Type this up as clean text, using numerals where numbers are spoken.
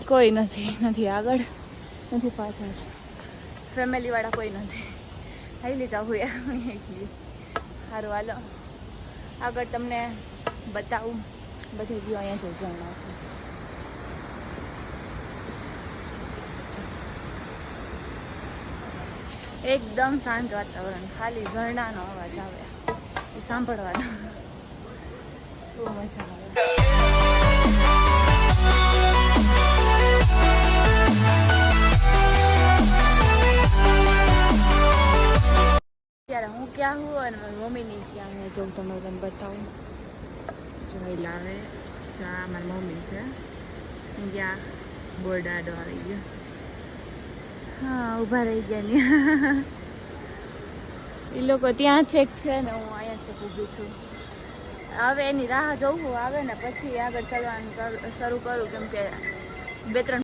કોઈ નથી આગળ નથી પાછળ, ફેમિલીવાળા કોઈ નથી. હાલી જાઉં એકલી. સારું હાલો આગળ તમને બતાવું. બધે વ્યૂ અહીંયા જો ઝરણા છે. એકદમ શાંત વાતાવરણ, ખાલી ઝરણાનો અવાજ આવે એ સાંભળવાનો બહુ મજા આવે. ત્યારે હું ક્યાં હું અને મારી મમ્મીની ક્યાં હું જો તમે તમને બતાવું. જોઈ લાવે ચા મારી મમ્મી છે ત્યાં બોર્ડ આડો આવી ગયો. હા ઊભા રહી ગયા ને એ લોકો ત્યાં છેક છે ને હું અહીંયા છેક ઊભી છું. હવે એની રાહ જોવું આવે ને પછી આગળ ચાલવાનું શરૂ કરું, કેમ કે 2-3